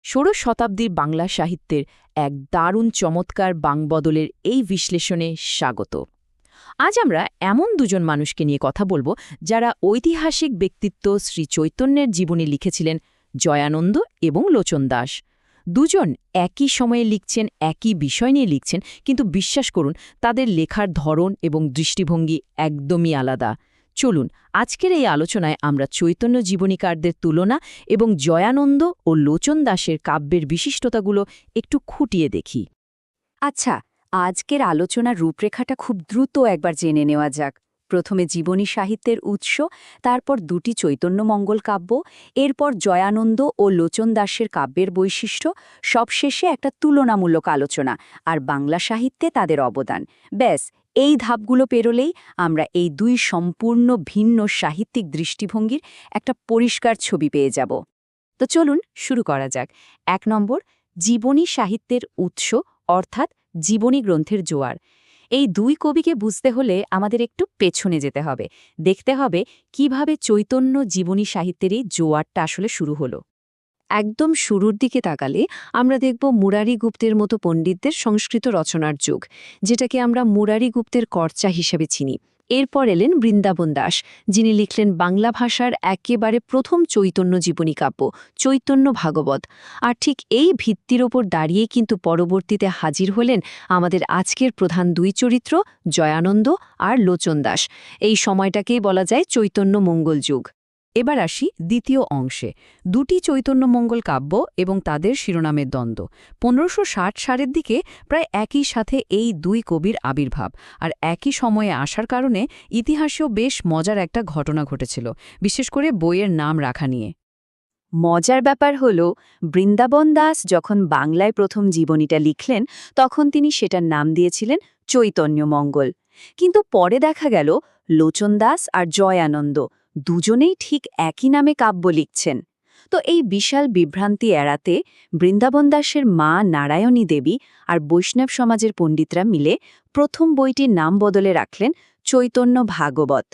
ষোড়শ শতাব্দীর বাংলা সাহিত্যের এক দারুণ চমৎকার বাংবদলের এই বিশ্লেষণে স্বাগত। আজ আমরা এমন দুজন মানুষকে নিয়ে কথা বলবো যারা ঐতিহাসিক ব্যক্তিত্ব শ্রী চৈতন্যের জীবনী লিখেছিলেন, জয়ানন্দ এবং লোচন দাস। দুজন একই সময়ে লিখছেন, একই বিষয় নিয়ে লিখছেন, কিন্তু বিশ্বাস করুন তাদের লেখার ধরন এবং দৃষ্টিভঙ্গি একদমই আলাদা। চলুন আজকের এই আলোচনায় আমরা চৈতন্য জীবনীকারদের তুলনা এবং জয়ানন্দ ও লোচন দাসের কাব্যের বিশিষ্টতাগুলো একটু খুঁটিয়ে দেখি। আচ্ছা, আজকের আলোচনার রূপরেখাটা খুব দ্রুত একবার জেনে নেওয়া যাক। প্রথমে জীবনী সাহিত্যের উৎস, তারপর দুটি চৈতন্যমঙ্গল কাব্য, এরপর জয়ানন্দ ও লোচন দাসের কাব্যের বৈশিষ্ট্য, সবশেষে একটা তুলনামূলক আলোচনা আর বাংলা সাহিত্যে তাদের অবদান। ব্যাস, এই ধাপগুলো পেরোলেই আমরা এই দুই সম্পূর্ণ ভিন্ন সাহিত্যিক দৃষ্টিভঙ্গির একটা পরিষ্কার ছবি পেয়ে যাব। তো চলুন শুরু করা যাক। ১ নম্বর, জীবনী সাহিত্যের উৎস অর্থাৎ জীবনী গ্রন্থের জোয়ার। এই দুই কবিকে বুঝতে হলে আমাদের একটু পেছনে যেতে হবে, দেখতে হবে কিভাবে চৈতন্য জীবনী সাহিত্যের এই জোয়ারটা আসলে শুরু হলো। একদম শুরুর দিকে তাকালে আমরা দেখব মুরারি গুপ্তের মতো পণ্ডিতদের সংস্কৃত রচনার যুগ, যেটাকে আমরা মুরারি গুপ্তের কর্চা হিসেবে চিনি। এরপর এলেন বৃন্দাবন দাস, যিনি লিখলেন বাংলা ভাষার একেবারে প্রথম চৈতন্য জীবনী কাব্য চৈতন্য ভাগবত। আর ঠিক এই ভিত্তির ওপর দাঁড়িয়েই কিন্তু পরবর্তীতে হাজির হলেন আমাদের আজকের প্রধান দুই চরিত্র, জয়ানন্দ আর লোচন দাস। এই সময়টাকেই বলা যায় চৈতন্য মঙ্গল যুগ। এবার আসি দ্বিতীয় অংশে, দুটি চৈতন্যমঙ্গল কাব্য এবং তাদের শিরোনামের দ্বন্দ্ব। ১৫৬০ সালের দিকে প্রায় একই সাথে এই দুই কবির আবির্ভাব, আর একই সময়ে আসার কারণে ইতিহাসেও বেশ মজার একটা ঘটনা ঘটেছিল, বিশেষ করে বইয়ের নাম রাখা নিয়ে। মজার ব্যাপার হল, বৃন্দাবন দাস যখন বাংলায় প্রথম জীবনীটা লিখলেন তখন তিনি সেটার নাম দিয়েছিলেন চৈতন্যমঙ্গল। কিন্তু পরে দেখা গেল লোচন দাস আর জয়ানন্দ দুজনেই ঠিক একই নামে কাব্য লিখছেন। তো এই বিশাল বিভ্রান্তি এড়াতে বৃন্দাবন দাসের মা নারায়ণী দেবী আর বৈষ্ণব সমাজের পণ্ডিতরা মিলে প্রথম বইটির নাম বদলে রাখলেন চৈতন্য ভাগবত।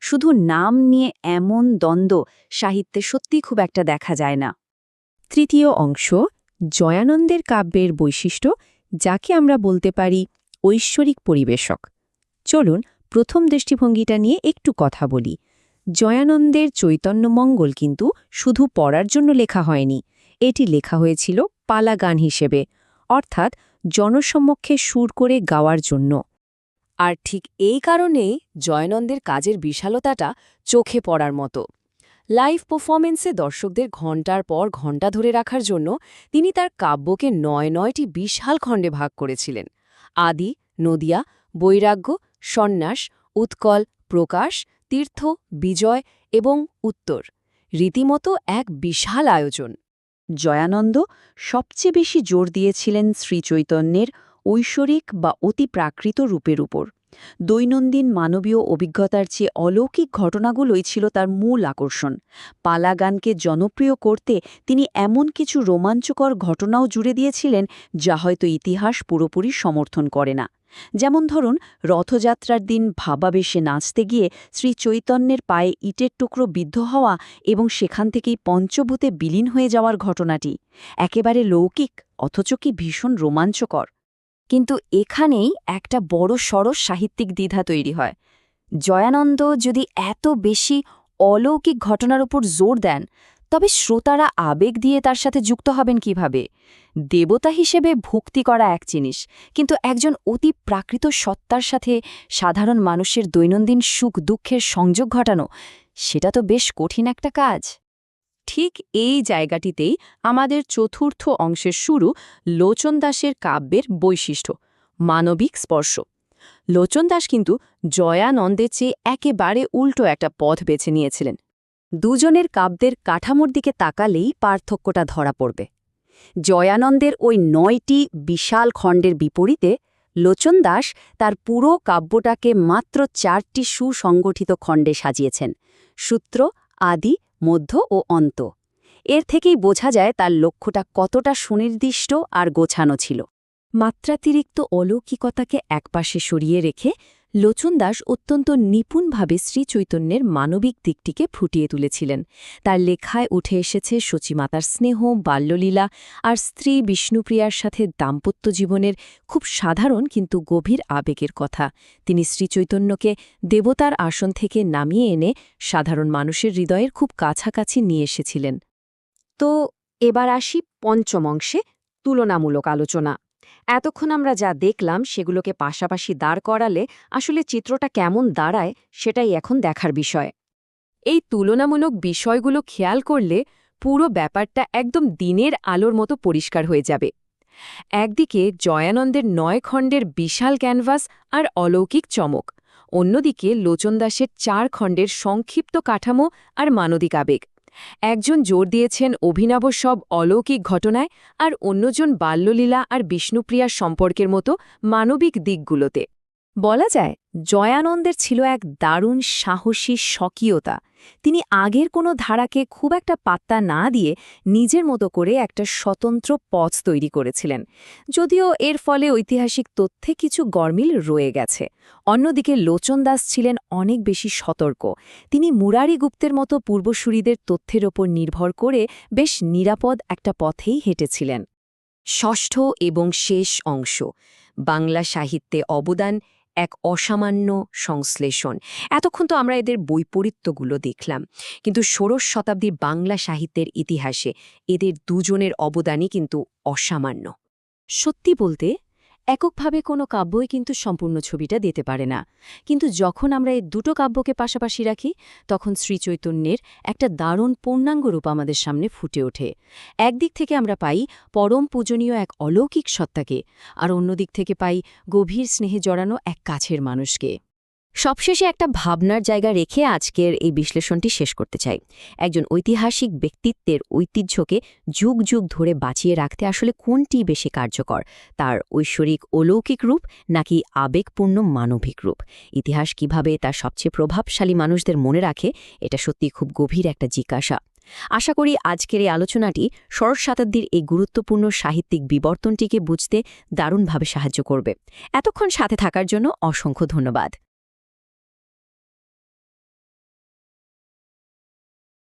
শুধু নাম নিয়ে এমন দ্বন্দ্ব সাহিত্যে সত্যি খুব একটা দেখা যায় না। তৃতীয় অংশ, জয়ানন্দের কাব্যের বৈশিষ্ট্য, যাকে আমরা বলতে পারি ঐশ্বরিক পরিবেশক। চলুন প্রথম দৃষ্টিভঙ্গিটা নিয়ে একটু কথা বলি। জয়ানন্দের চৈতন্যমঙ্গল কিন্তু শুধু পড়ার জন্য লেখা হয়নি, এটি লেখা হয়েছিল পালা গান হিসেবে, অর্থাৎ জনসম্মুখে সুর করে গাওয়ার জন্য। আর ঠিক এই কারণেই জয়ানন্দের কাজের বিশালতাটা চোখে পড়ার মতো। লাইভ পারফরমেন্সে দর্শকদের ঘণ্টার পর ঘণ্টা ধরে রাখার জন্য তিনি তার কাব্যকে ৯টি বিশাল খণ্ডে ভাগ করেছিলেন। আদি, নদিয়া, বৈরাগ্য, সন্ন্যাস, উৎকল, প্রকাশ, তীর্থ, বিজয় এবং উত্তর। রীতিমতো এক বিশাল আয়োজন। জয়ানন্দ সবচেয়ে বেশি জোর দিয়েছিলেন শ্রীচৈতন্যের ঐশ্বরিক বা অতি প্রাকৃত রূপের উপর। দৈনন্দিন মানবীয় অভিজ্ঞতার চেয়ে অলৌকিক ঘটনাগুলোই ছিল তার মূল আকর্ষণ। পালা গানকে জনপ্রিয় করতে তিনি এমন কিছু রোমাঞ্চকর ঘটনাও জুড়ে দিয়েছিলেন যা হয়তো ইতিহাস পুরোপুরি সমর্থন করে না। যেমন ধরুন, রথযাত্রার দিন ভাবাবেশে নাচতে গিয়ে শ্রী চৈতন্যের পায়ে ইটের টুকরো বিদ্ধ হওয়া এবং সেখান থেকেই পঞ্চভূতে বিলীন হয়ে যাওয়ার ঘটনাটি একেবারে লৌকিক, অথচ কি ভীষণ রোমাঞ্চকর। কিন্তু এখানেই একটা বড় সড়স সাহিত্যিক দ্বিধা তৈরি হয়। জয়ানন্দ যদি এত বেশি অলৌকিক ঘটনার উপর জোর দেন, তবে শ্রোতারা আবেগ দিয়ে তার সাথে যুক্ত হবেন কিভাবে? দেবতা হিসেবে ভক্তি করা এক জিনিস, কিন্তু একজন অতি প্রাকৃত সত্তার সাথে সাধারণ মানুষের দৈনন্দিন সুখ দুঃখের সংযোগ ঘটানো, সেটা তো বেশ কঠিন একটা কাজ। ঠিক এই জায়গাটিতেই আমাদের চতুর্থ অংশের শুরু, লোচন দাসের কাব্যের বৈশিষ্ট্য, মানবিক স্পর্শ। লোচন দাস কিন্তু জয়ানন্দের চেয়ে একেবারে উল্টো একটা পথ বেছে নিয়েছিলেন। দুজনের কাব্যের কাঠামোর দিকে তাকালেই পার্থক্যটা ধরা পড়বে। জয়ানন্দের ওই ৯টি বিশাল খণ্ডের বিপরীতে লোচন দাস তার পুরো কাব্যটাকে মাত্র ৪টি সুসংগঠিত খণ্ডে সাজিয়েছেন: সূত্র, আদি, মধ্য ও অন্ত। এর থেকেই বোঝা যায় তার লক্ষ্যটা কতটা সুনির্দিষ্ট আর গোছানো ছিল। মাত্রাতিরিক্ত অলৌকিকতাকে একপাশে সরিয়ে রেখে লোচন দাস অত্যন্ত নিপুণভাবে শ্রীচৈতন্যের মানবিক দিকটিকে ফুটিয়ে তুলেছিলেন। তার লেখায় উঠে এসেছে সচিমাতার স্নেহ, বাল্যলীলা আর স্ত্রী বিষ্ণুপ্রিয়ার সাথে দাম্পত্য জীবনের খুব সাধারণ কিন্তু গভীর আবেগের কথা। তিনি শ্রীচৈতন্যকে দেবতার আসন থেকে নামিয়ে এনে সাধারণ মানুষের হৃদয়ের খুব কাছাকাছি নিয়ে এসেছিলেন। তো এবার আসি পঞ্চম অংশে, তুলনামূলক আলোচনা। এতক্ষণ আমরা যা দেখলাম সেগুলোকে পাশাপাশি দাঁড় করালে আসলে চিত্রটা কেমন দাঁড়ায় সেটাই এখন দেখার বিষয়। এই তুলনামূলক বিষয়গুলো খেয়াল করলে পুরো ব্যাপারটা একদম দিনের আলোর মতো পরিষ্কার হয়ে যাবে। একদিকে জয়ানন্দের ৯ খণ্ডের বিশাল ক্যানভাস আর অলৌকিক চমক, অন্যদিকে লোচন দাসের ৪ খণ্ডের সংক্ষিপ্ত কাঠামো আর মানবিক আবেগ। একজন জোর দিয়েছেন অভিনব সব অলৌকিক ঘটনায়, আর অন্যজন বাল্যলীলা আর বিষ্ণুপ্রিয়ার সম্পর্কের মতো মানবিক দিকগুলোতে। বলা যায় জয়ানন্দের ছিল এক দারুণ সাহসী স্বকীয়তা। তিনি আগের কোনো ধারাকে খুব একটা পাত্তা না দিয়ে নিজের মতো করে একটা স্বতন্ত্র পথ তৈরি করেছিলেন, যদিও এর ফলে ঐতিহাসিক তথ্যে কিছু গরমিল রয়ে গেছে। অন্যদিকে লোচন দাস ছিলেন অনেক বেশি সতর্ক। তিনি মুরারি গুপ্তের মতো পূর্বসূরিদের তথ্যের ওপর নির্ভর করে বেশ নিরাপদ একটা পথেই হেঁটেছিলেন। ষষ্ঠ এবং শেষ অংশ, বাংলা সাহিত্যে অবদান, এক অসামান্য সংশ্লেষণ। এতক্ষণ তো আমরা এদের বৈপরীত্যগুলো দেখলাম, কিন্তু ষোড়শ শতাব্দীর বাংলা সাহিত্যের ইতিহাসে এদের দুজনের অবদানই কিন্তু অসামান্য। সত্যি বলতে এককভাবে কোনো কাব্যই কিন্তু সম্পূর্ণ ছবিটা দিতে পারে না, কিন্তু যখন আমরা এই দুটো কাব্যকে পাশাপাশি রাখি তখন শ্রীচৈতন্যের একটা দারুণ পূর্ণাঙ্গ রূপ আমাদের সামনে ফুটে ওঠে। একদিক থেকে আমরা পাই পরম পূজনীয় এক অলৌকিক সত্তাকে, আর অন্যদিক থেকে পাই গভীর স্নেহে জড়ানো এক কাছের মানুষকে। সবশেষে একটা ভাবনার জায়গা রেখে আজকের এই বিশ্লেষণটি শেষ করতে চাই। একজন ঐতিহাসিক ব্যক্তিত্বের ঐতিহ্যকে যুগ যুগ ধরে বাঁচিয়ে রাখতে আসলে কোনটি বেশি কার্যকর, তার ঐশ্বরিক অলৌকিক রূপ নাকি আবেগপূর্ণ মানবিক রূপ? ইতিহাস কিভাবে তার সবচেয়ে প্রভাবশালী মানুষদের মনে রাখে, এটা সত্যি খুব গভীর একটা জিজ্ঞাসা। আশা করি আজকের এই আলোচনাটি ষোড়শ শতাব্দীর এই গুরুত্বপূর্ণ সাহিত্যিক বিবর্তনটিকে বুঝতে দারুণভাবে সাহায্য করবে। এতক্ষণ সাথে থাকার জন্য অসংখ্য ধন্যবাদ।